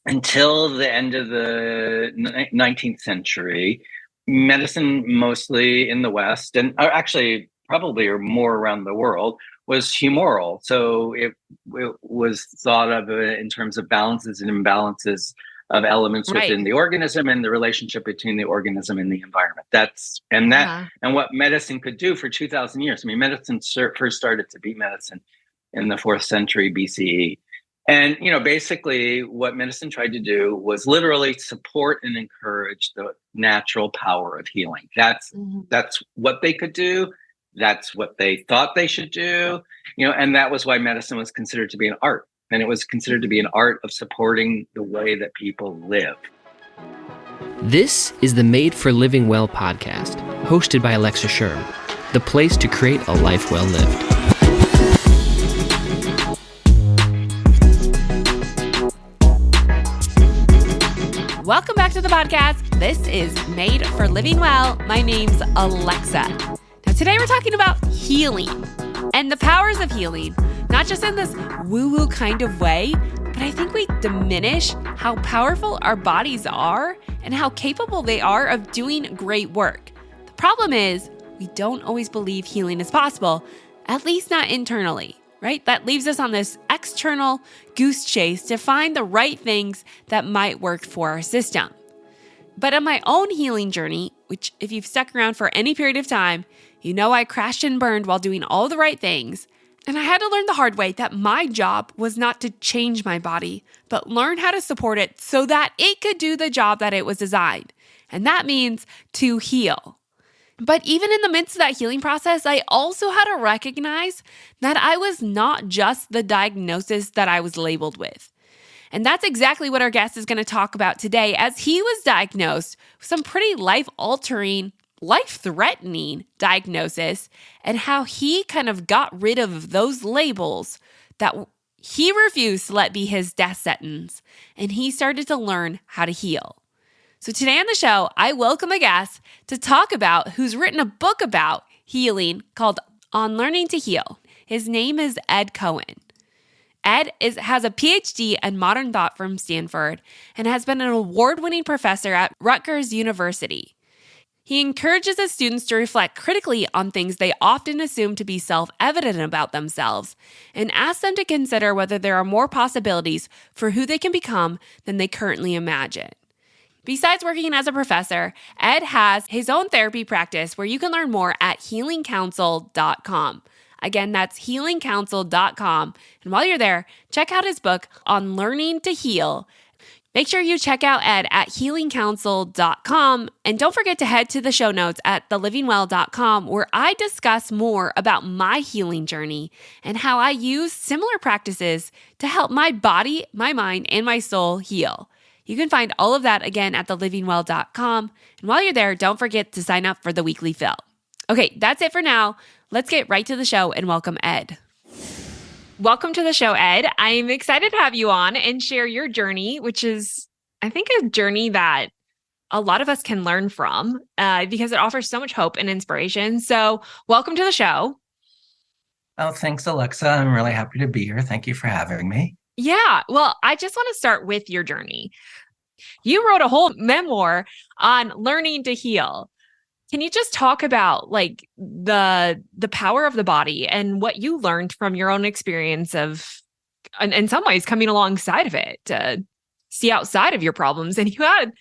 until the end of the 19th century, medicine mostly in the West, and actually probably or more around the world, was humoral. So it was thought of in terms of balances and imbalances of elements Right. within the organism and the relationship between the organism and the environment. Uh-huh. And what medicine could do for 2,000 years. I mean, medicine first started to be medicine in the 4th century BCE. And, basically what medicine tried to do was literally support and encourage the natural power of healing. Mhm. That's what they could do. That's what they thought they should do, and that was why medicine was considered to be an art. And it was considered to be an art of supporting the way that people live. This is the Made for Living Well podcast, hosted by Alexa Sherm, the place to create a life well lived. Welcome back to the podcast. This is Made for Living Well. My name's Alexa. Now, today we're talking about healing and the powers of healing, not just in this woo-woo kind of way, but I think we diminish how powerful our bodies are and how capable they are of doing great work. The problem is we don't always believe healing is possible, at least not internally. Right? That leaves us on this external goose chase to find the right things that might work for our system. But on my own healing journey, which if you've stuck around for any period of time, you know I crashed and burned while doing all the right things. And I had to learn the hard way that my job was not to change my body, but learn how to support it so that it could do the job that it was designed. And that means to heal. But even in the midst of that healing process, I also had to recognize that I was not just the diagnosis that I was labeled with. And that's exactly what our guest is going to talk about today, as he was diagnosed with some pretty life-altering, life-threatening diagnosis, and how he kind of got rid of those labels that he refused to let be his death sentence, and he started to learn how to heal. So today on the show, I welcome a guest to talk about who's written a book about healing called On Learning to Heal. His name is Ed Cohen. Ed has a PhD in modern thought from Stanford and has been an award-winning professor at Rutgers University. He encourages his students to reflect critically on things they often assume to be self-evident about themselves and asks them to consider whether there are more possibilities for who they can become than they currently imagine. Besides working as a professor, Ed has his own therapy practice where you can learn more at healingcounsel.com. Again, that's healingcounsel.com. And while you're there, check out his book On Learning to Heal. Make sure you check out Ed at healingcounsel.com. And don't forget to head to the show notes at thelivingwell.com, where I discuss more about my healing journey and how I use similar practices to help my body, my mind, and my soul heal. You can find all of that again at thelivingwell.com. And while you're there, don't forget to sign up for the weekly fill. Okay, that's it for now. Let's get right to the show and welcome Ed. Welcome to the show, Ed. I'm excited to have you on and share your journey, which is, I think, a journey that a lot of us can learn from because it offers so much hope and inspiration. So welcome to the show. Oh, thanks, Alexa. I'm really happy to be here. Thank you for having me. Yeah, well, I just want to start with your journey. You wrote a whole memoir on learning to heal. Can you just talk about like the power of the body and what you learned from your own experience of, in some ways, coming alongside of it to see outside of your problems? And you had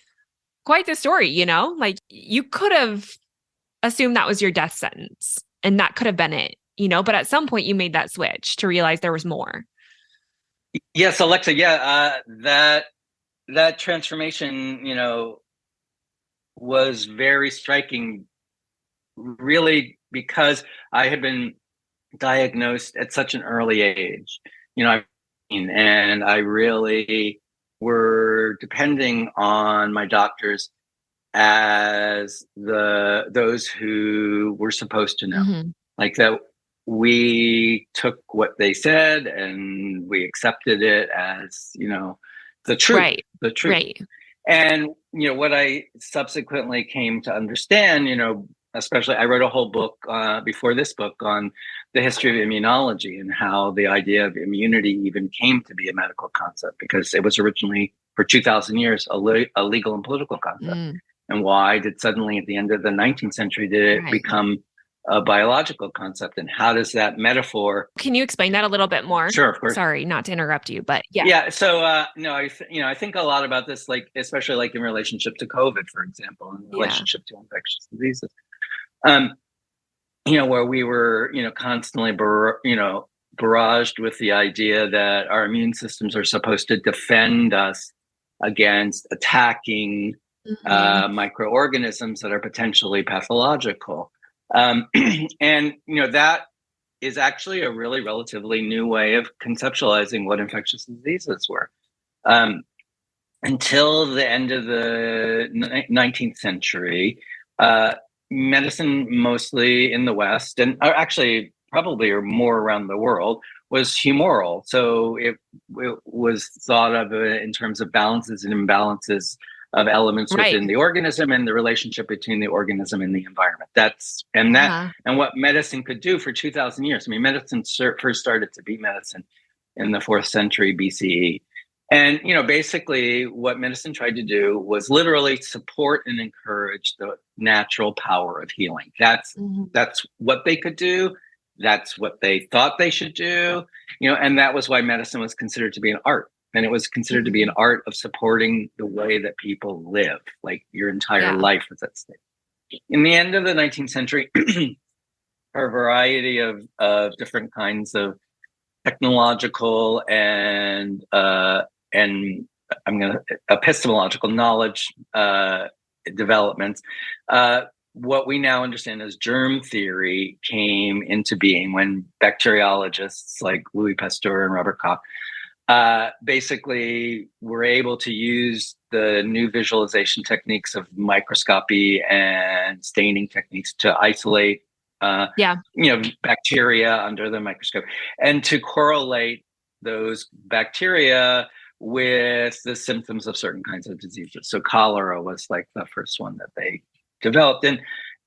quite the story, like you could have assumed that was your death sentence and that could have been it, but at some point you made that switch to realize there was more. Yes, Alexa. Yeah, that transformation, was very striking, really, because I had been diagnosed at such an early age, and I really were depending on my doctors as those who were supposed to know, like that. We took what they said and we accepted it as, the truth, Right. the truth. Right. And, what I subsequently came to understand, especially I wrote a whole book before this book on the history of immunology and how the idea of immunity even came to be a medical concept, because it was originally for 2,000 years a legal and political concept. And why did suddenly at the end of the 19th century did it become a biological concept? And how does that metaphor? Can you explain that a little bit more? Sure, of course. Sorry, not to interrupt you, but yeah. Yeah. So no, I think a lot about this, like especially like in relationship to COVID, for example, in relationship to infectious diseases. Where we were, constantly, barraged with the idea that our immune systems are supposed to defend us against attacking microorganisms that are potentially pathological. And, that is actually a really relatively new way of conceptualizing what infectious diseases were. Until the end of the 19th century, medicine, mostly in the West, and actually probably more around the world, was humoral. So it was thought of in terms of balances and imbalances of elements within the organism and the relationship between the organism and the environment. And what medicine could do for 2,000 years. I mean, medicine first started to be medicine in the 4th century BCE. And, basically what medicine tried to do was literally support and encourage the natural power of healing. That's what they could do. That's what they thought they should do, and that was why medicine was considered to be an art. And it was considered to be an art of supporting the way that people live, like your entire life was at stake. In the end of the 19th century, a variety of different kinds of technological and epistemological knowledge developments. What we now understand as germ theory came into being when bacteriologists like Louis Pasteur and Robert Koch basically were able to use the new visualization techniques of microscopy and staining techniques to isolate bacteria under the microscope and to correlate those bacteria with the symptoms of certain kinds of diseases. So cholera was like the first one that they developed.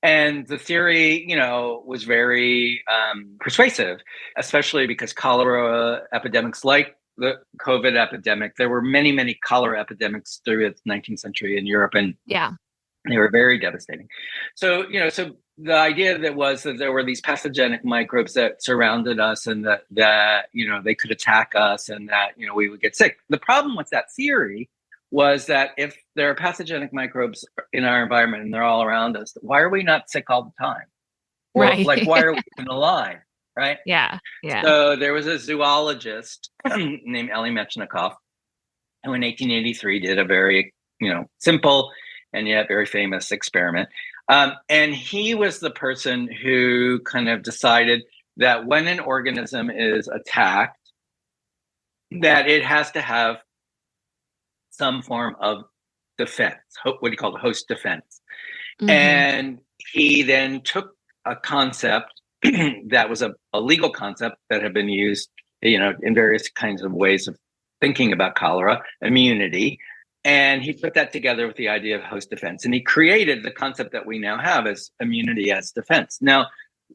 And the theory, was very persuasive, especially because cholera epidemics like the COVID epidemic, there were many, many cholera epidemics through the 19th century in Europe, and they were very devastating. So, so the idea that there were these pathogenic microbes that surrounded us and that they could attack us and that, we would get sick. The problem with that theory was that if there are pathogenic microbes in our environment and they're all around us, why are we not sick all the time? Right. Like, why are we even alive? Right. Yeah. So there was a zoologist named Elie Metchnikoff who in 1883 did a very, simple and yet very famous experiment. And he was the person who kind of decided that when an organism is attacked, that it has to have some form of defense, what he called host defense. And he then took a concept that was a legal concept that had been used, in various kinds of ways of thinking about cholera, immunity. And he put that together with the idea of host defense. And he created the concept that we now have as immunity as defense. Now,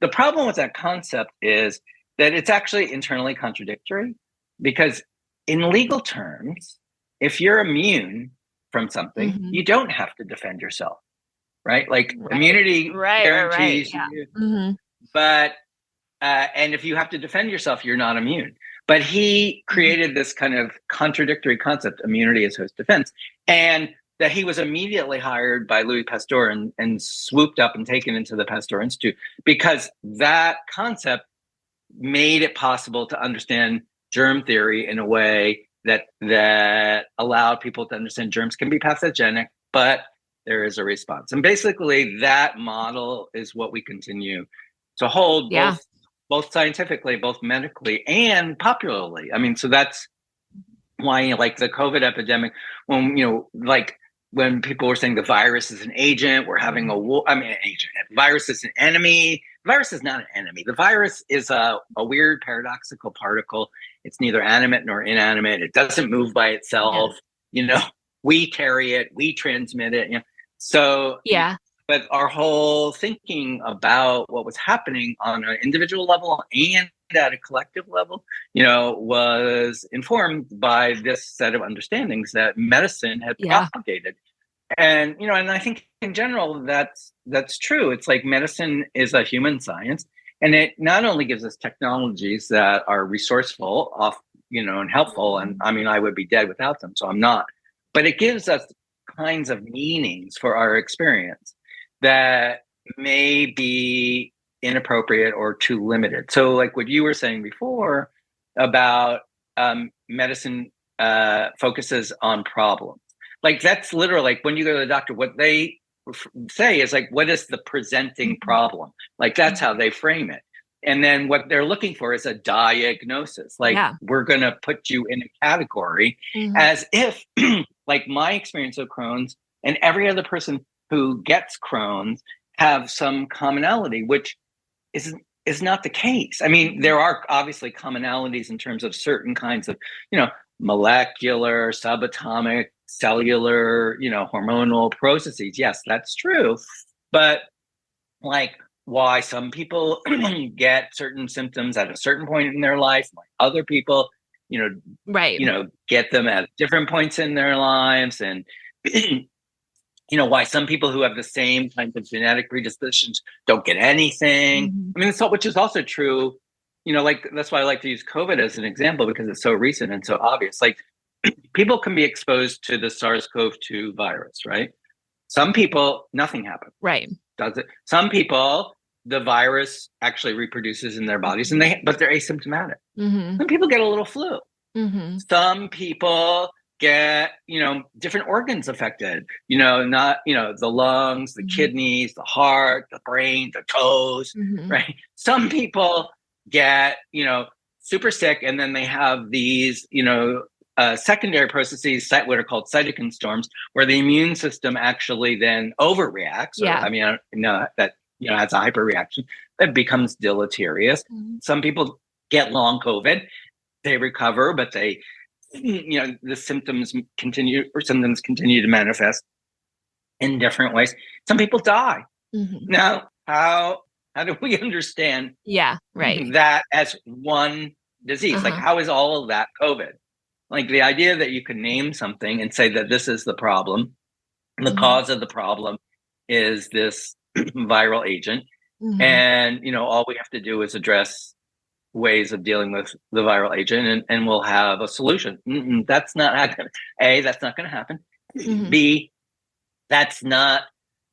the problem with that concept is that it's actually internally contradictory, because in legal terms, if you're immune from something, you don't have to defend yourself, right? Like immunity guarantees you. But, and if you have to defend yourself, you're not immune. But he created this kind of contradictory concept, immunity as host defense, and that he was immediately hired by Louis Pasteur and swooped up and taken into the Pasteur Institute, because that concept made it possible to understand germ theory in a way that allowed people to understand germs can be pathogenic, but there is a response. And basically that model is what we continue to hold both scientifically, both medically, and popularly. I mean, so that's why, like the COVID epidemic, when people were saying the virus is an agent, we're having a war. I mean, an agent. Virus is an enemy. Virus is not an enemy. The virus is a weird paradoxical particle. It's neither animate nor inanimate. It doesn't move by itself. We carry it. We transmit it. So but our whole thinking about what was happening on an individual level and at a collective level, was informed by this set of understandings that medicine had Yeah. propagated. And I think in general that's true. It's like medicine is a human science, and it not only gives us technologies that are resourceful, and helpful. And I mean, I would be dead without them, so I'm not. But it gives us kinds of meanings for our experience that may be inappropriate or too limited. So, like what you were saying before about medicine focuses on problems. Like that's literally like when you go to the doctor, what they say is like, what is the presenting problem? Like that's how they frame it. And then what they're looking for is a diagnosis. Like we're going to put you in a category as if like my experience of Crohn's and every other person who gets Crohn's have some commonality, which is not the case. I mean, there are obviously commonalities in terms of certain kinds of, molecular, subatomic, cellular, hormonal processes. Yes, that's true. But like why some people get certain symptoms at a certain point in their life, like other people, get them at different points in their lives. And, why some people who have the same kinds of genetic predispositions don't get anything. I mean, which is also true. Like that's why I like to use COVID as an example because it's so recent and so obvious. Like people can be exposed to the SARS-CoV-2 virus, right? Some people, nothing happens. Right. Does it? Some people, the virus actually reproduces in their bodies but they're asymptomatic. Some people get a little flu. Some people get, different organs affected, not, the lungs, the kidneys, the heart, the brain, the toes, right? Some people get, super sick and then they have these, secondary processes, what are called cytokine storms, where the immune system actually then overreacts. That has a hyperreaction that becomes deleterious. Some people get long COVID, they recover, but they, the symptoms continue to manifest in different ways. Some people die. Now, how do we understand that as one disease? Like, how is all of that COVID? Like the idea that you can name something and say that this is the problem, the cause of the problem is this viral agent. And, all we have to do is address ways of dealing with the viral agent and we'll have a solution. That's not happening. A, that's not going to happen. B, that's not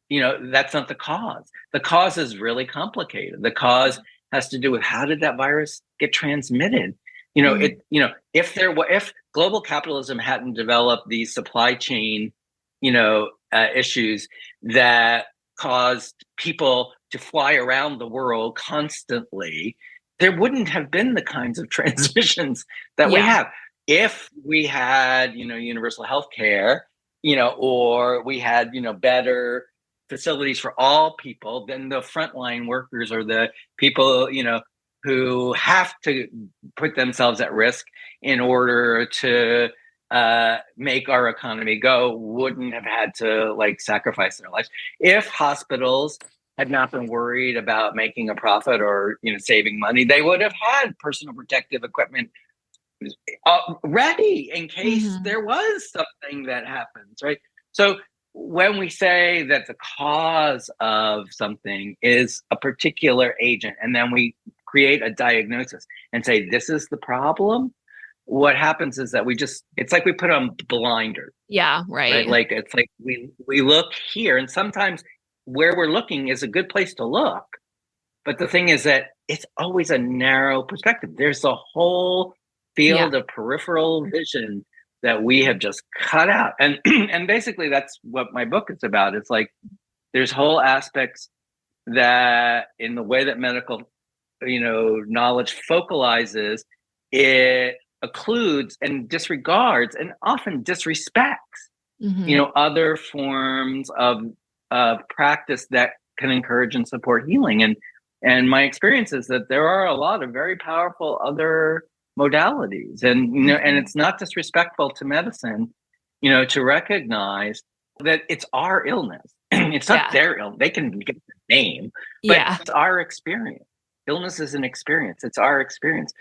the cause. The cause is really complicated. The cause has to do with how did that virus get transmitted? If global capitalism hadn't developed these supply chain, issues that caused people to fly around the world constantly, there wouldn't have been the kinds of transmissions that we have. If we had, universal health care, or we had, better facilities for all people, then the frontline workers or the people, who have to put themselves at risk in order to make our economy go wouldn't have had to sacrifice their lives. If hospitals had not been worried about making a profit or saving money, they would have had personal protective equipment ready in case there was something that happens, right? So when we say that the cause of something is a particular agent, and then we create a diagnosis and say this is the problem, what happens is that it's like we put on blinders. Right? Like it's like we look here, and sometimes where we're looking is a good place to look. But the thing is that it's always a narrow perspective. There's a whole field of peripheral vision that we have just cut out. And basically that's what my book is about. It's like there's whole aspects that in the way that medical, knowledge focalizes, it occludes and disregards and often disrespects, other forms of practice that can encourage and support healing. And my experience is that there are a lot of very powerful other modalities, and and it's not disrespectful to medicine, to recognize that it's our illness. It's not their illness. They can get the name, but it's our experience. illness is an experience. It's our experience.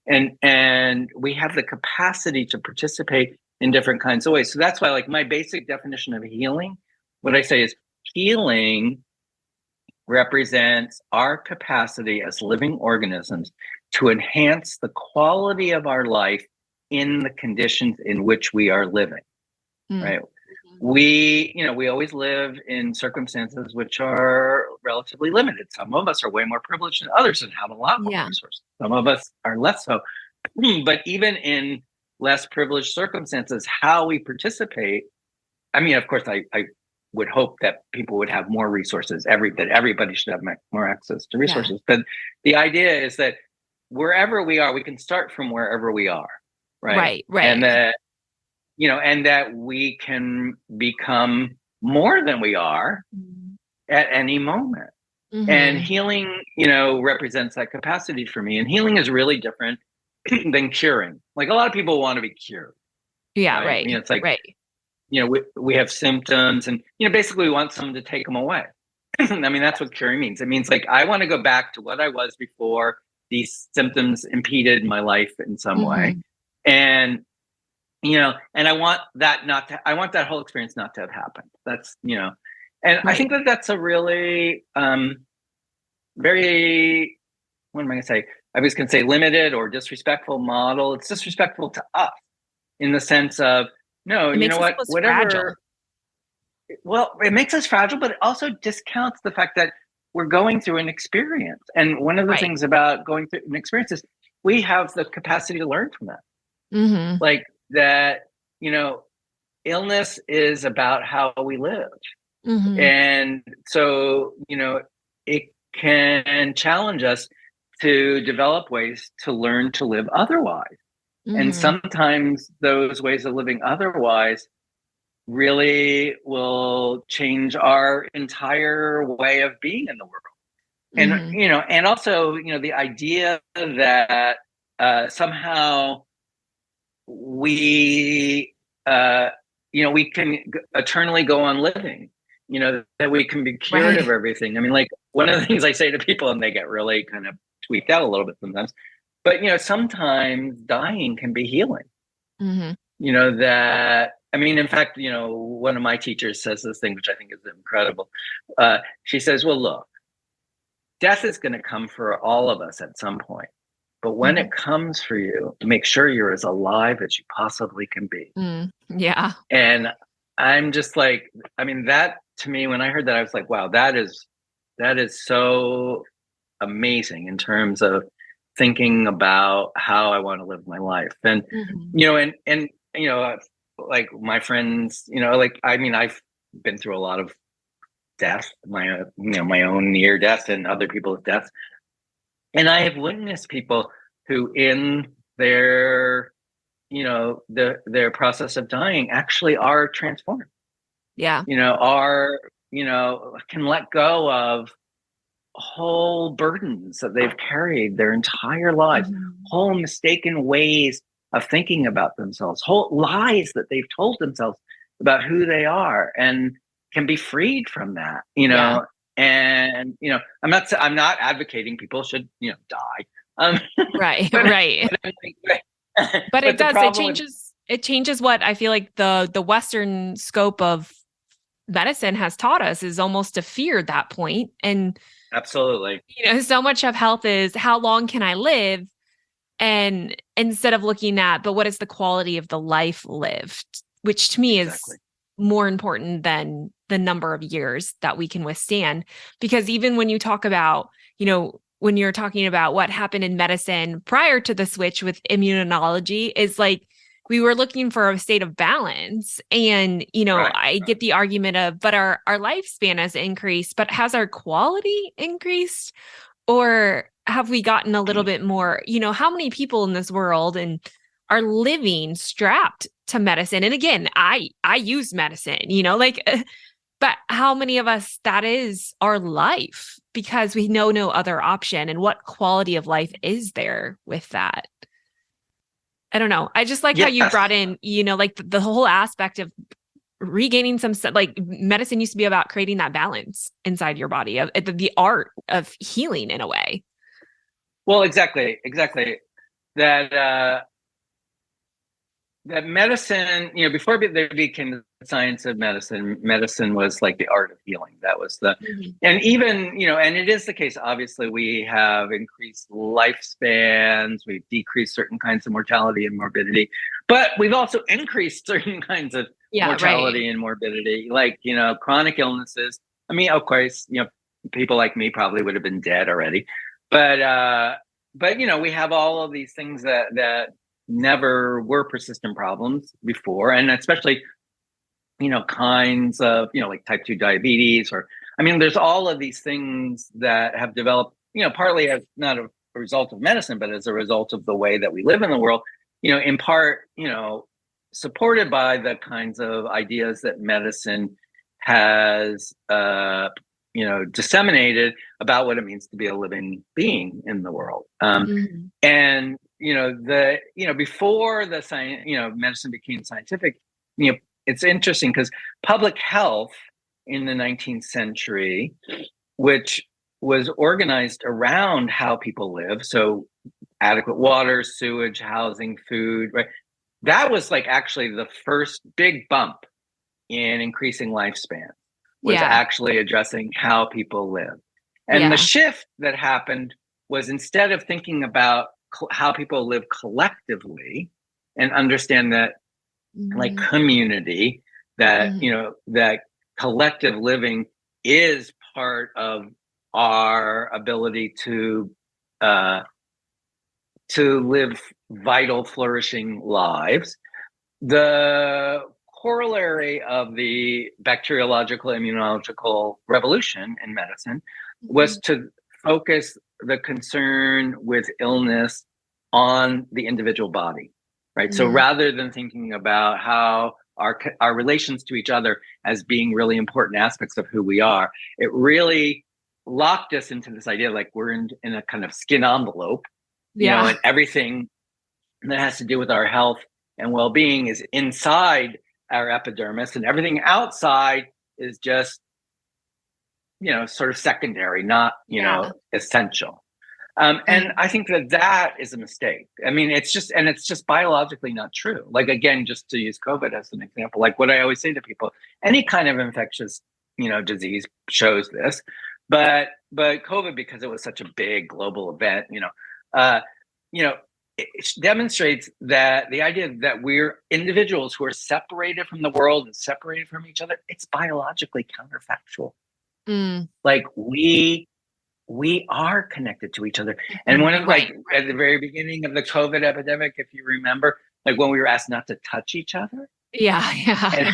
And we have the capacity to participate in different kinds of ways. So that's why, like, my basic definition of healing, what I say is healing represents our capacity as living organisms to enhance the quality of our life in the conditions in which we are living, right? We always live in circumstances which are relatively limited. Some of us are way more privileged than others and have a lot more resources. Some of us are less so. But even in less privileged circumstances, how we participate, I mean, of course, I would hope that people would have more resources, that everybody should have more access to resources. But the idea is that wherever we are, we can start from wherever we are, right? Right. And that, and that we can become more than we are at any moment. And healing, represents that capacity for me. And healing is really different than curing. Like, a lot of people want to be cured. Yeah, right. It's like, right. We have symptoms and, basically we want someone to take them away. I mean, that's what curing means. It means, like, I want to go back to what I was before these symptoms impeded my life in some way. And, and I want that I want that whole experience not to have happened. That's, and I think that that's a really, very, what am I going to say? I was going to say limited or disrespectful model. It's disrespectful to us in the sense of, no, you know what? Whatever. Fragile. Well, it makes us fragile, but it also discounts the fact that we're going through an experience. And one of the things about going through an experience is we have the capacity to learn from that. Like that, illness is about how we live. And so, it can challenge us to develop ways to learn to live otherwise. And sometimes those ways of living otherwise really will change our entire way of being in the world. And, and also, the idea that somehow we, we can eternally go on living, that we can be cured of everything. I mean, like, one of the things I say to people, and they get really kind of tweaked out a little bit sometimes, but, sometimes dying can be healing. That, I mean, in fact, one of my teachers says this thing, which I think is incredible. She says, well, look, death is going to come for all of us at some point. But when it comes for you, make sure you're as alive as you possibly can be. Yeah. And I'm just like, I mean, that to me, when I heard that, I was like, wow, that is so amazing in terms of thinking about how I want to live my life. And, like my friends, like, I mean, I've been through a lot of death, my own near death and other people's deaths. And I have witnessed people who in their, their process of dying actually are transformed. Yeah. Can let go of whole burdens that they've carried their entire lives, whole mistaken ways of thinking about themselves, whole lies that they've told themselves about who they are, and can be freed from that, And I'm not advocating people should die. Right. But it does. It changes what I feel like the Western scope of medicine has taught us is almost to fear that point. And absolutely, so much of health is how long can I live, and instead of looking at, but what is the quality of the life lived, which to me is more important than the number of years that we can withstand. Because even when you talk about, when you're talking about what happened in medicine prior to the switch with immunology, is like, we were looking for a state of balance. And, I get the argument of, but our lifespan has increased, but has our quality increased? Or have we gotten a little bit more, how many people in this world and are living strapped to medicine? And again, I use medicine, but how many of us that is our life because we know no other option? And what quality of life is there with that? I don't know. I just like how you brought in, like the whole aspect of regaining some, like medicine used to be about creating that balance inside your body, of the art of healing in a way. Well, exactly. That that medicine, before there became the science of medicine, medicine was like the art of healing. That was Mhm. and even, and it is the case. Obviously, we have increased lifespans, we've decreased certain kinds of mortality and morbidity, but we've also increased certain kinds of Yeah, right. mortality and morbidity, like, chronic illnesses. I mean, of course, people like me probably would have been dead already, but we have all of these things that never were persistent problems before, and especially kinds of like type 2 diabetes, or I mean there's all of these things that have developed partly as not a result of medicine, but as a result of the way that we live in the world, in part supported by the kinds of ideas that medicine has disseminated about what it means to be a living being in the world. Mhm. And before the science, medicine became scientific, it's interesting because public health in the 19th century, which was organized around how people live, so adequate water, sewage, housing, food, right? That was like actually the first big bump in increasing lifespan, was Yeah. actually addressing how people live. And the Yeah. shift that happened was, instead of thinking about how people live collectively and understand that like Mhm. community, that Mhm. that collective living is part of our ability uh to live vital, flourishing lives. The corollary of the bacteriological immunological revolution in medicine was Mhm. to focus the concern with illness on the individual body, right? So Mhm. rather than thinking about how our relations to each other as being really important aspects of who we are, it really locked us into this idea like we're in a kind of skin envelope, Yeah. and everything that has to do with our health and well-being is inside our epidermis, and everything outside is just sort of secondary, not Yeah. essential. And Uh-huh. I think that is a mistake. I mean, it's just biologically not true. Like, again, just to use COVID as an example, like what I always say to people, any kind of infectious disease shows this, but COVID, because it was such a big global event, uh, you know it demonstrates that the idea that we're individuals who are separated from the world and separated from each other, it's biologically counterfactual. Mm. Like, we are connected to each other. And Mhm. one of, Right. like, at the very beginning of the COVID epidemic, if you remember, like when we were asked not to touch each other, Yeah. and Yeah.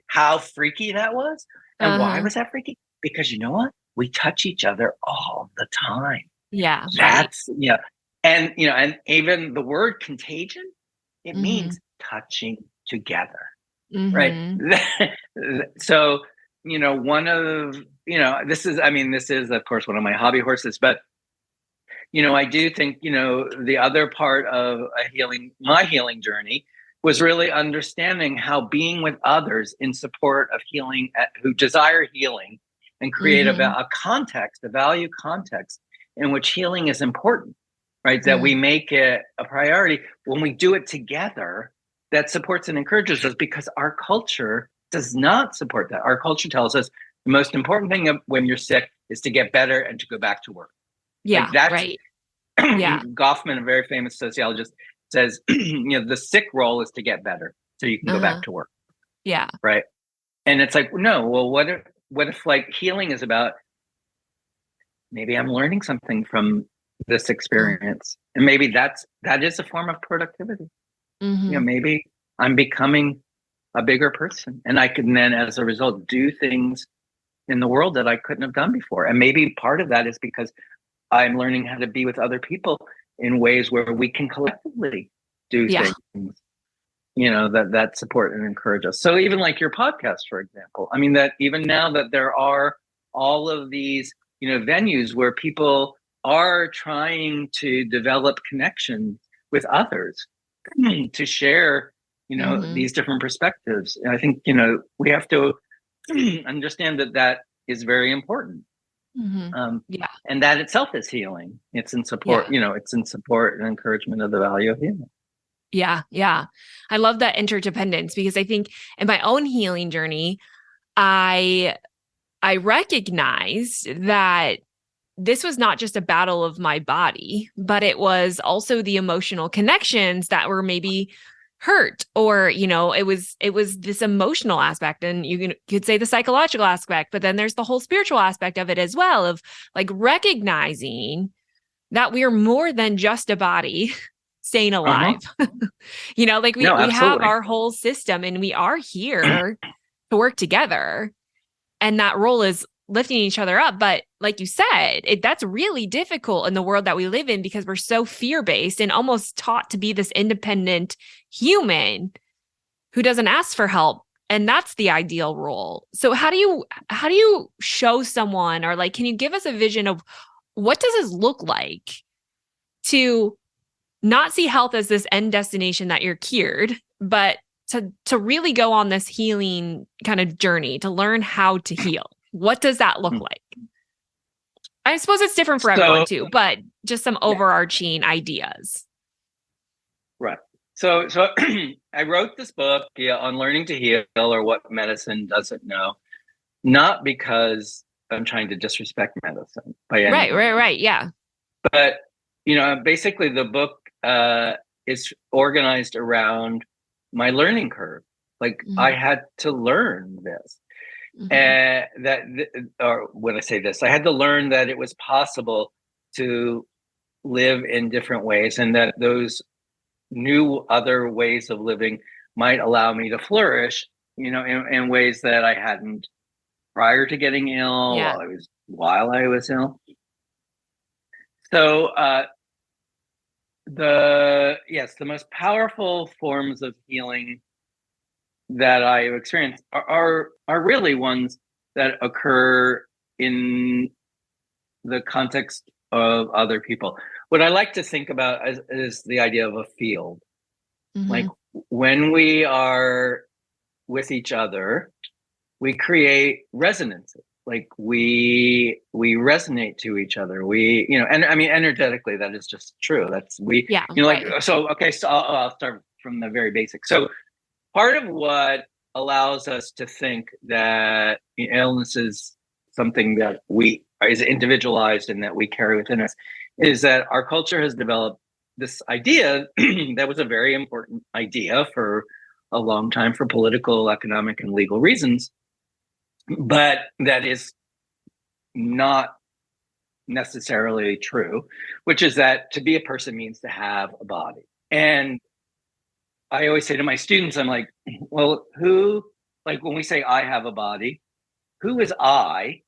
how freaky that was. And why Uh-huh. was that freaky? Because you know what? We touch each other all the time. Yeah. Right. That's and even the word contagion, it Mhm. means touching together, right? Mhm. So, one of this is, I mean, this is of course one of my hobby horses, but I do think, the other part of my healing journey was really understanding how being with others in support of healing, who desire healing, and create Mhm. a context, a value context in which healing is important, right? That we Mm. make it a priority when we do it together, that supports and encourages us, because our culture does not support that. Our culture tells us the most important thing when you're sick is to get better and to go back to work. Like, Yeah. that's Right. Yeah. Goffman, a very famous sociologist, says, the sick role is to get better so you can go back Uh-huh. to work, Yeah. right? And it's like, no, well, what if like healing is about, maybe I'm learning something from this Uh, experience, and maybe that is a form of productivity. mhm. Maybe I'm becoming a bigger person, and I can then, as a result, do things in the world that I couldn't have done before. And maybe part of that is because I'm learning how to be with other people in ways where we can collectively do Yeah. things, that support and encourage us. So even like your podcast, for example, I mean, that even now that there are all of these, venues where people are trying to develop connections with others to share, Mhm. these different perspectives. And I think, we have to understand that is very important. Yeah. And that itself is healing. It's in support, Yeah. it's in support and encouragement of the value of healing. Yeah. Yeah. I love that interdependence because I think in my own healing journey, I recognized that this was not just a battle of my body, but it was also the emotional connections that were maybe hurt, or it was this emotional aspect, and could say the psychological aspect, but then there's the whole spiritual aspect of it as well, of like recognizing that we are more than just a body staying alive. Like No, we have absolutely. our whole system and we are here to work together, and that role is lifting each other up. But like you said, that's really difficult in the world that we live in because we're so fear-based and almost taught to be this independent human who doesn't ask for help. And that's the ideal role. So how do you show someone, or like, can you give us a vision of what does this look like to not see health as this end destination that you're cured, but to really go on this healing kind of journey to learn how to heal? What does that look like? I suppose it's different for everyone too, but just some overarching ideas. Right. So I wrote this book on learning to heal, or what medicine doesn't know, not because I'm trying to disrespect medicine by any means. Right. Yeah. But, basically the book is organized around my learning curve. Like I had to learn this. Or when I say this, I had to learn that it was possible to live in different ways, and that those new other ways of living might allow me to flourish, in ways that I hadn't prior to getting ill, while I was ill. So the most powerful forms of healing that I have experienced are really ones that occur in the context of other people. What I like to think about is the idea of a field. Like when we are with each other, we create resonances. Like we resonate to each other. And I mean, energetically, that is just true. That's so, okay, so I'll start from the very basic. So part of what allows us to think that illness is something that is individualized and that we carry within us is that our culture has developed this idea that was a very important idea for a long time for political, economic, and legal reasons, but that is not necessarily true, which is that to be a person means to have a body. And I always say to my students, I'm like, well, when we say I have a body, who is I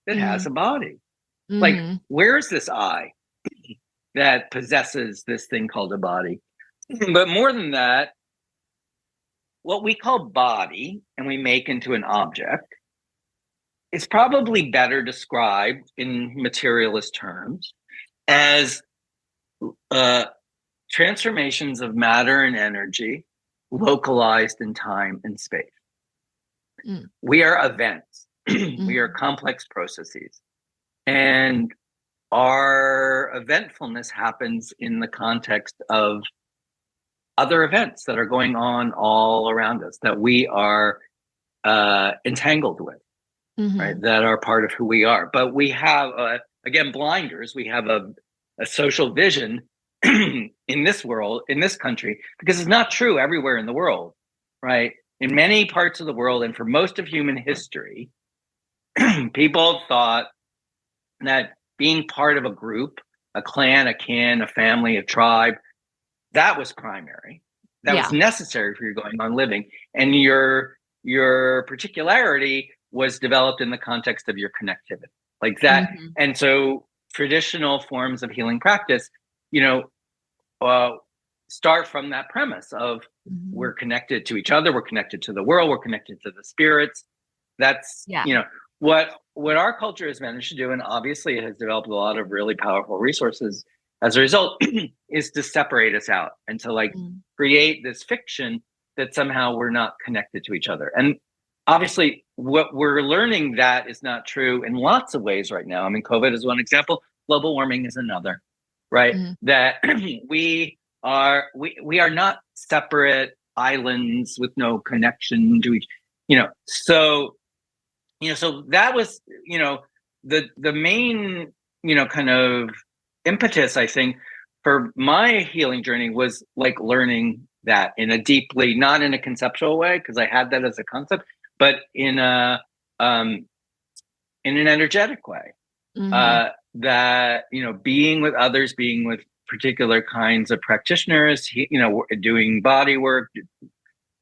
that has a body? Like, where's this I that possesses this thing called a body? But more than that, what we call body and we make into an object is probably better described in materialist terms as transformations of matter and energy localized in time and space. We are events. We are complex processes. And our eventfulness happens in the context of other events that are going on all around us that we are entangled with, right? That are part of who we are. But we have, again, blinders. We have a social vision in this world, in this country, because it's not true everywhere in the world, right? In many parts of the world, and for most of human history, people thought that being part of a group, a clan, a kin, a family, a tribe, that was primary. That was necessary for your going on living. And your particularity was developed in the context of your connectivity. Like that. And so traditional forms of healing practice, start from that premise of we're connected to each other, we're connected to the world, we're connected to the spirits. That's, what our culture has managed to do, and obviously it has developed a lot of really powerful resources as a result, is to separate us out and to create this fiction that somehow we're not connected to each other. And obviously what we're learning that is not true in lots of ways right now. I mean, COVID is one example. Global warming is another, right? Mhm. That we are not separate islands with no connection to each, so so that was, the main, kind of impetus, I think, for my healing journey was like learning that in a deeply, not in a conceptual way, because I had that as a concept, but in um, an energetic way. Mhm. That, being with others, being with particular kinds of practitioners, doing body work,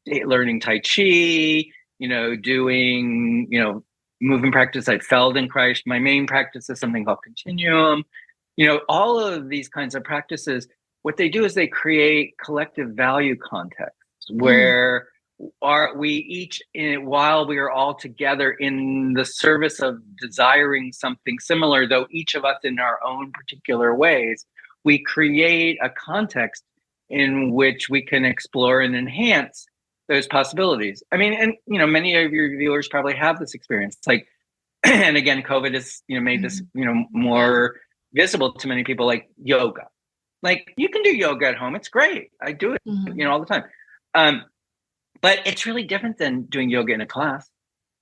learning Tai Chi, doing, movement practice at Feldenkrais. My main practice is something called Continuum. All of these kinds of practices, what they do is they create collective value contexts Mm. where we each, while we are all together in the service of desiring something similar, though each of us in our own particular ways, we create a context in which we can explore and enhance those possibilities. I mean, and many of your viewers probably have this experience. Like, and again, COVID has made this more visible to many people. Like yoga, like you can do yoga at home. It's great. I do it, Mhm. all the time. But it's really different than doing yoga in a class,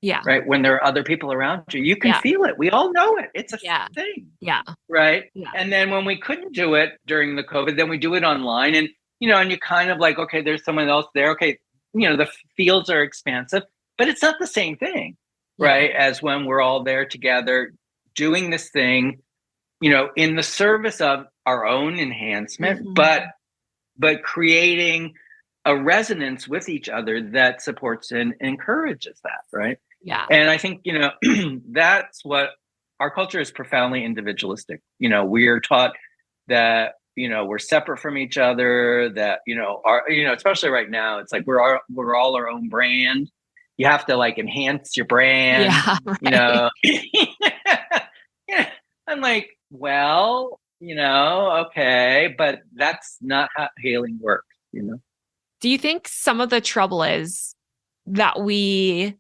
Yeah. right? When there are other people around you, you can Yeah. feel it. We all know it. It's a Yeah. thing, Yeah. right? Yeah. And then when we couldn't do it during the COVID, then we do it online, and and you kind of like, okay, there's someone else there. Okay, the fields are expansive, but it's not the same thing, Yeah. right? As when we're all there together doing this thing, in the service of our own enhancement, Mhm. but creating a resonance with each other that supports and encourages that, right? Yeah. And I think, that's what our culture is profoundly individualistic. We are taught that, we're separate from each other, that, especially right now, it's like we're all our own brand. You have to like enhance your brand, Yeah. you Right. know. Yeah. I'm like, well, okay, but that's not how healing works. Do you think some of the trouble is that we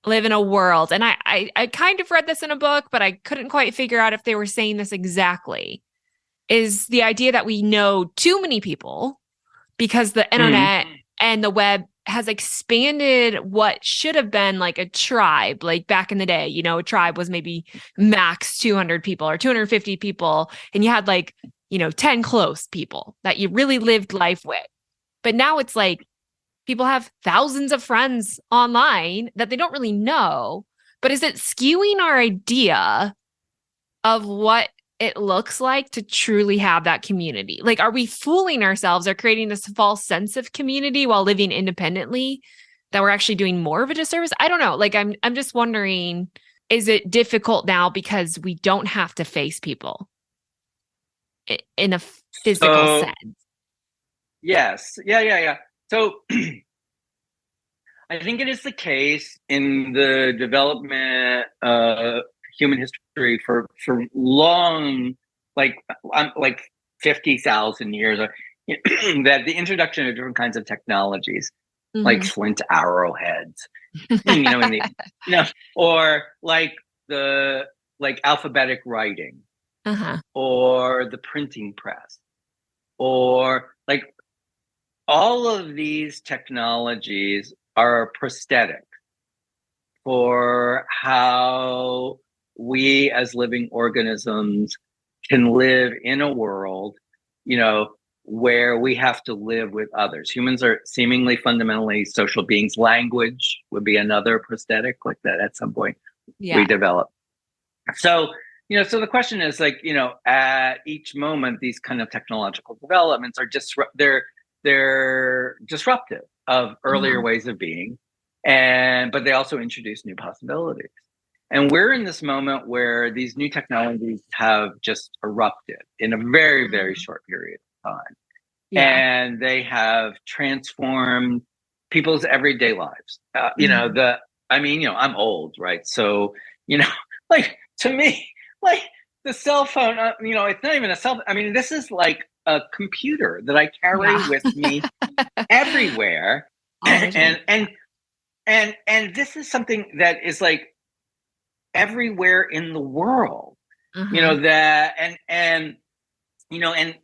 live in a world, and I kind of read this in a book, but I couldn't quite figure out if they were saying this exactly, is the idea that we know too many people because the Mm. internet and the web has expanded what should have been like a tribe. Like back in the day, a tribe was maybe max 200 people or 250 people, and you had like, 10 close people that you really lived life with. But now it's like people have thousands of friends online that they don't really know. But is it skewing our idea of what it looks like to truly have that community? Like, are we fooling ourselves or creating this false sense of community while living independently that we're actually doing more of a disservice? I don't know. Like, I'm just wondering, is it difficult now because we don't have to face people in a physical So sense? yes, yeah. So I think it is the case in the development of human history for long, like 50,000 years, that the introduction of different kinds of technologies, like Mhm. flint arrowheads, in the or like the alphabetic writing, Uh-huh. or the printing press, or like all of these technologies are prosthetic for how we as living organisms can live in a world, where we have to live with others. Humans are seemingly fundamentally social beings. Language would be another prosthetic like that at some point we Yeah. develop. So, so the question is like, at each moment, these kind of technological developments are they're disruptive of earlier Uh-huh. ways of being, but they also introduce new possibilities. And we're in this moment where these new technologies have just erupted in a very, very Mhm. short period of time. Yeah. And they have transformed people's everyday lives. Mhm. I'm old, right? So, like to me, like the cell phone, it's not even a cell phone. I mean, this is like a computer that I carry Yeah. with me everywhere. All the time. And and this is something that is like everywhere in the world, Uh-huh. that and and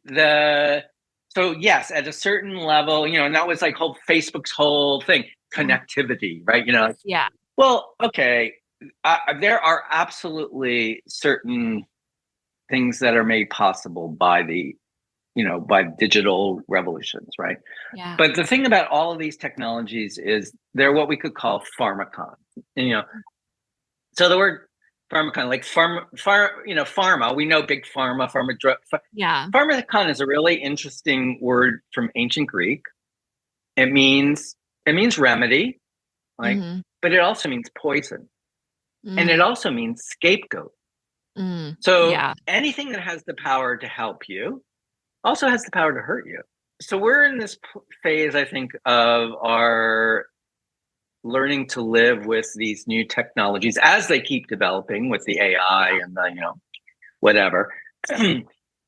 the so yes, at a certain level, and that was like Facebook's whole thing, Yeah. connectivity, right? Yeah. Well, okay, there are absolutely certain things that are made possible by by digital revolutions, right? Yeah. But the thing about all of these technologies is they're what we could call pharmacon. And, so the word pharmacon, like pharma, we know big pharma drug. Yeah. Pharmacon is a really interesting word from ancient Greek. It means remedy, like, Mm-hmm. but it also means poison, and it Mm. also means scapegoat. Mm. So Yeah. anything that has the power to help you also has the power to hurt you. So we're in this phase, I think, of our learning to live with these new technologies as they keep developing with the AI Yeah. and the whatever,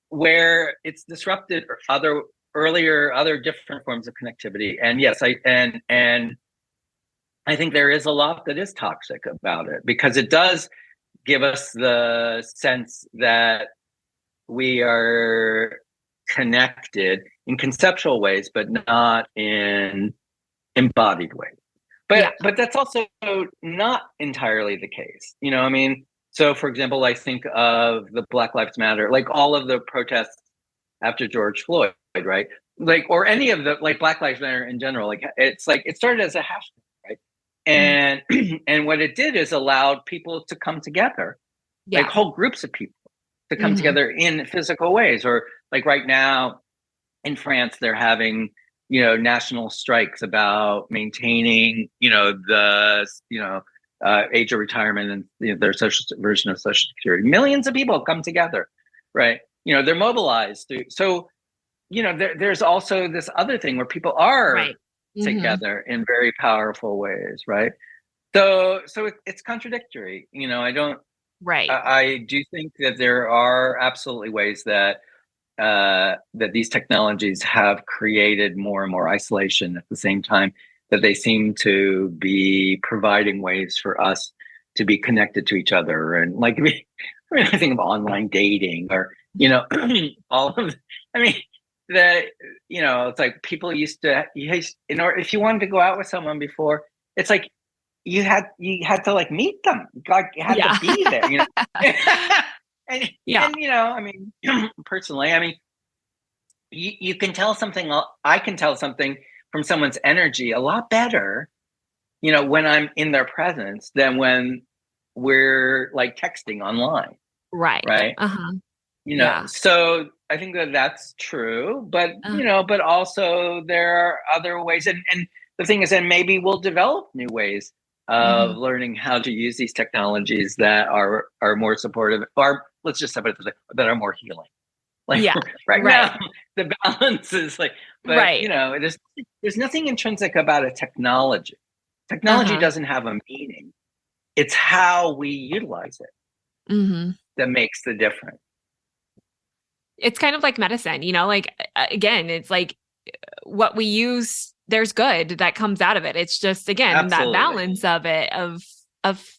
where it's disrupted other different forms of connectivity. And yes, I think there is a lot that is toxic about it, because it does give us the sense that we are connected in conceptual ways, but not in embodied ways. Yeah. But that's also not entirely the case. I mean, so for example, I think of the Black Lives Matter, like all of the protests after George Floyd, right? Like, or any of the, like, Black Lives Matter in general. Like, it's like it started as a hashtag, right? Mm. And and what it did is allowed people to come together, like Yeah. whole groups of people to come Mm-hmm. together in physical ways. Or like right now in France, they're having national strikes about maintaining the age of retirement and their social version of Social Security. Millions of people come together, right? They're mobilized. So there's also this other thing where people are Right. Mm-hmm. together in very powerful ways, right? So it's contradictory. I don't. Right. I do think that there are absolutely ways that these technologies have created more and more isolation, at the same time that they seem to be providing ways for us to be connected to each other. And like, I think of online dating, or all of. I mean, the it's like people used to. If you wanted to go out with someone before, it's like you had to like meet them, like you had to Yeah. be there, and Yeah. I mean, personally, I mean, you can tell something. I can tell something from someone's energy a lot better, when I'm in their presence, than when we're like texting online, Right. right? Uh-huh. Yeah. So I think that that's true, but Uh, but also there are other ways, and the thing is, and maybe we'll develop new ways mm-hmm. of learning how to use these technologies that are more supportive, or let's just say it that are more healing. Like Yeah. right Right. now, the balance is like, but Right. there's nothing intrinsic about a technology. Technology Uh-huh. doesn't have a meaning. It's how we utilize it Mm-hmm. that makes the difference. It's kind of like medicine, like again, it's like what we use, there's good that comes out of it. It's just, again, that Absolutely. balance of it, of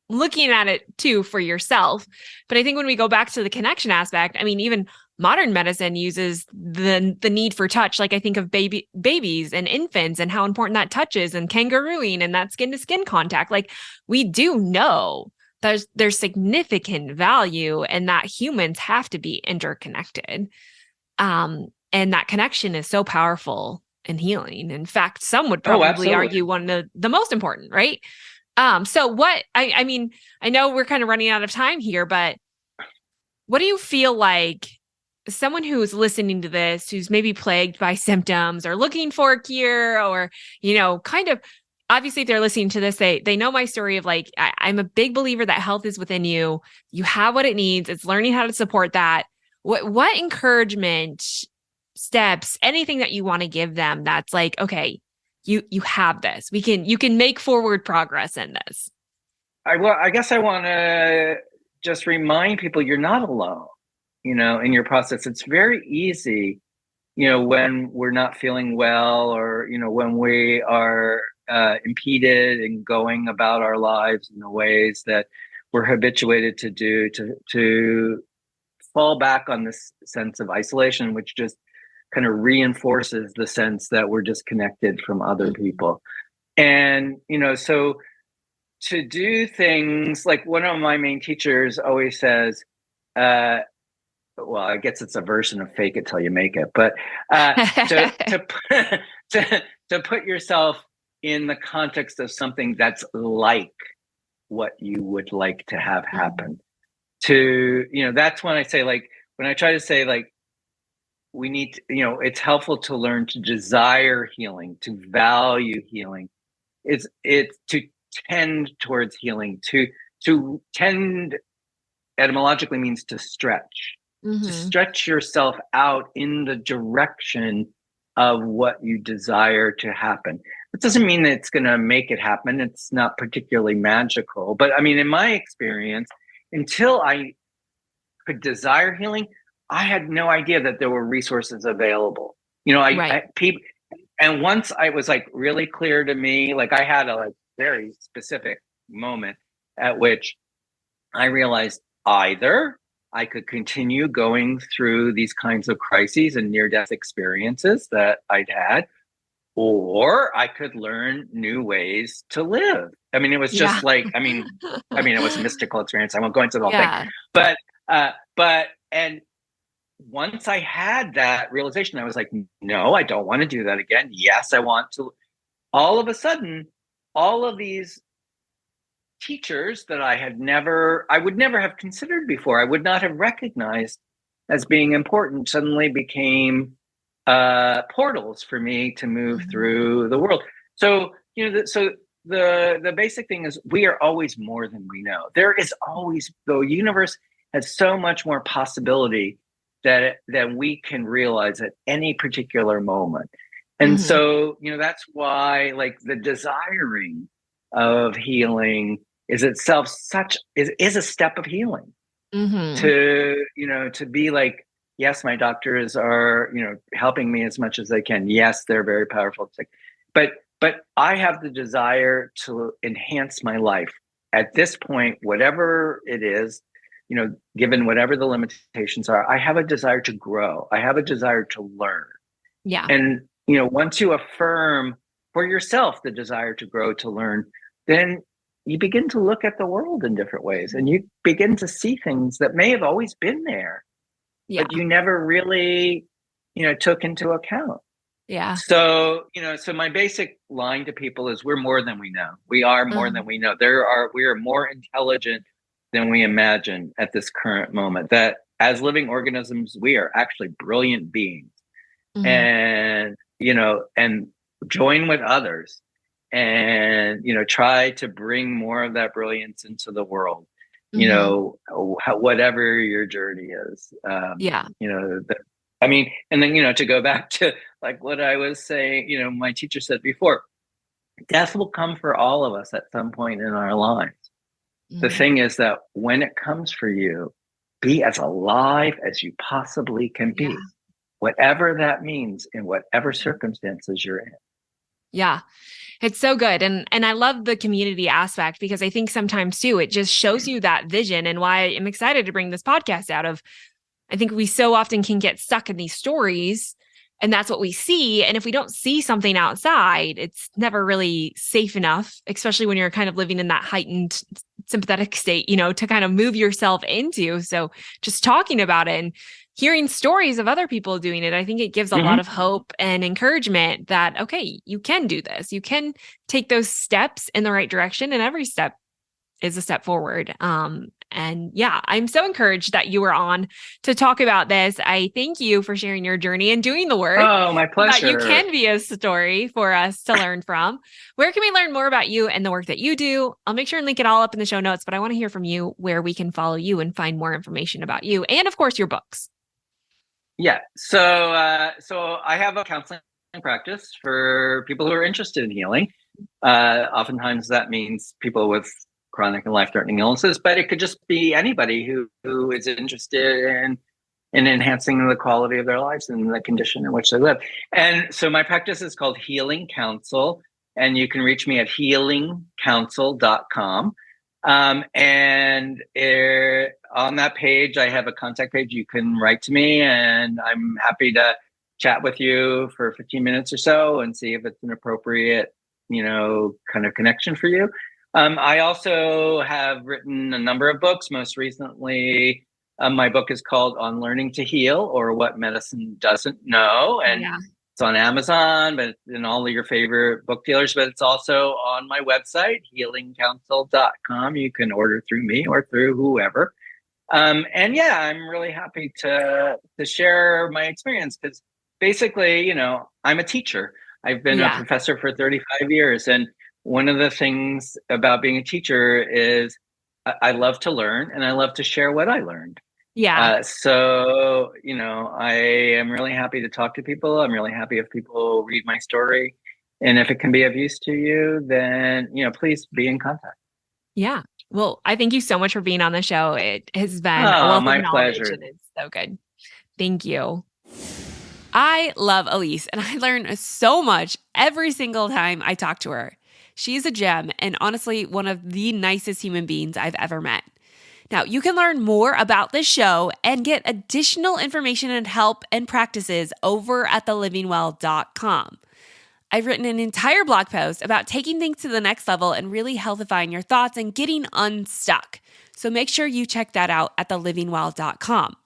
looking at it too for yourself. But I think when we go back to the connection aspect, I mean, even modern medicine uses the need for touch. Like I think of babies and infants and how important that touch is, and kangarooing and that skin to skin contact. Like we do know there's significant value, and that humans have to be interconnected. And that connection is so powerful and healing. In fact, some would Oh, probably absolutely. argue one of the most important, right? So what I mean, I know we're kind of running out of time here, but what do you feel like someone who's listening to this, who's maybe plagued by symptoms or looking for a cure, or, kind of, obviously if they're listening to this, they know my story of like, I'm a big believer that health is within you. You have what it needs. It's learning how to support that. What encouragement, steps, anything that you want to give them that's like, okay, you have this. You can make forward progress in this. I guess I want to just remind people you're not alone, in your process. It's very easy, when we're not feeling well, or, when we are impeded in going about our lives in the ways that we're habituated to do, to fall back on this sense of isolation, which just kind of reinforces the sense that we're disconnected from other people. And, so to do things like one of my main teachers always says, well, I guess it's a version of fake it till you make it, but to put yourself in the context of something that's like what you would like to have happen. That's when I say, like, when I try to say, like, we need to, it's helpful to learn to desire healing, to value healing. It's to tend towards healing. To tend etymologically means to stretch. To stretch yourself out in the direction of what you desire to happen. It doesn't mean that it's going to make it happen. It's not particularly magical. But I mean, in my experience, until I could desire healing, I had no idea that there were resources available. And once I was like really clear to me, like I had a very specific moment at which I realized either I could continue going through these kinds of crises and near-death experiences that I'd had, or I could learn new ways to live. I mean, it was just like, I mean, it was a mystical experience. I won't go into the whole thing, but once I had that realization, I was like, no, I don't want to do that again. Yes, I want to. All of a sudden, all of these teachers that I would never have considered before, I would not have recognized as being important, suddenly became portals for me to move through the world. So, the basic thing is we are always more than we know. There is always, the universe has so much more possibility that we can realize at any particular moment. And so, that's why, like, the desiring of healing is itself is a step of healing. To be like, yes, my doctors are, helping me as much as they can. Yes, they're very powerful. But I have the desire to enhance my life at this point, whatever it is, given whatever the limitations are. I have a desire to grow. I have a desire to learn. Yeah. And, once you affirm for yourself the desire to grow, to learn, then you begin to look at the world in different ways, and you begin to see things that may have always been there, but you never really, took into account. Yeah. So, so my basic line to people is we're more than we know. We are more than we know. We are more intelligent than we imagine at this current moment. That as living organisms, we are actually brilliant beings. And, and join with others and, try to bring more of that brilliance into the world, whatever your journey is. And then, to go back to like what I was saying, my teacher said before, death will come for all of us at some point in our lives. The thing is that when it comes for you, be as alive as you possibly can be, whatever that means in whatever circumstances you're in. Yeah. It's so good. And I love the community aspect, because I think sometimes too, it just shows you that vision, and why I'm excited to bring this podcast out of, I think we so often can get stuck in these stories, and that's what we see. And if we don't see something outside, it's never really safe enough, especially when you're kind of living in that heightened sympathetic state, to kind of move yourself into. So just talking about it and hearing stories of other people doing it, I think it gives a lot of hope and encouragement that, okay, you can do this. You can take those steps in the right direction, and every step is a step forward. And yeah, I'm so encouraged that you were on to talk about this. I thank you for sharing your journey and doing the work. Oh, my pleasure. That you can be a story for us to learn from. Where can we learn more about you and the work that you do? I'll make sure and link it all up in the show notes, but I want to hear from you where we can follow you and find more information about you, and of course, your books. Yeah. So I have a counseling practice for people who are interested in healing. Oftentimes that means people with chronic and life-threatening illnesses, but it could just be anybody who is interested in enhancing the quality of their lives and the condition in which they live. And so my practice is called Healing Counsel. and you can reach me at healingcounsel.com. And on that page, I have a contact page. You can write to me, and I'm happy to chat with you for 15 minutes or so and see if it's an appropriate, kind of connection for you. I also have written a number of books. Most recently, my book is called On Learning to Heal, or What Medicine Doesn't Know. And it's on Amazon, but in all of your favorite book dealers, but it's also on my website, healingcounsel.com. You can order through me or through whoever. I'm really happy to share my experience, because basically, I'm a teacher. I've been a professor for 35 years. And one of the things about being a teacher is I love to learn, and I love to share what I learned. I am really happy to talk to people. I'm really happy if people read my story. And if it can be of use to you, then, please be in contact. Yeah. Well, I thank you so much for being on the show. It has been a wealth of knowledge, and it's so good. Thank you. I love Elise, and I learn so much every single time I talk to her. She's a gem, and honestly, one of the nicest human beings I've ever met. Now, you can learn more about this show and get additional information and help and practices over at thelivingwell.com. I've written an entire blog post about taking things to the next level and really healthifying your thoughts and getting unstuck. So make sure you check that out at thelivingwell.com.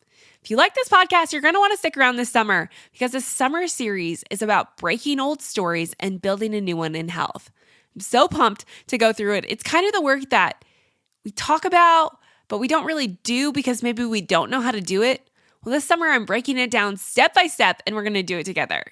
If you like this podcast, you're going to want to stick around this summer, because the summer series is about breaking old stories and building a new one in health. I'm so pumped to go through it. It's kind of the work that we talk about, but we don't really do because maybe we don't know how to do it. Well, this summer I'm breaking it down step by step, and we're going to do it together.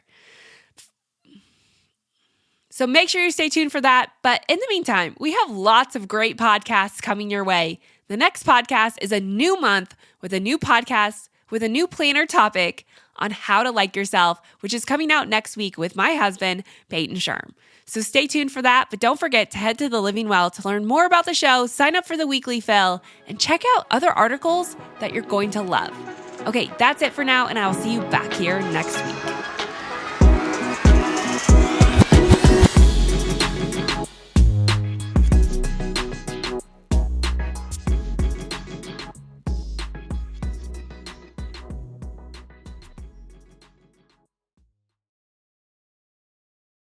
So make sure you stay tuned for that. But in the meantime, we have lots of great podcasts coming your way. The next podcast is a new month with a new podcast with a new planner topic on how to like yourself, which is coming out next week with my husband, Peyton Sherm. So stay tuned for that, but don't forget to head to The Living Well to learn more about the show, sign up for the weekly fill, and check out other articles that you're going to love. Okay, that's it for now, and I'll see you back here next week.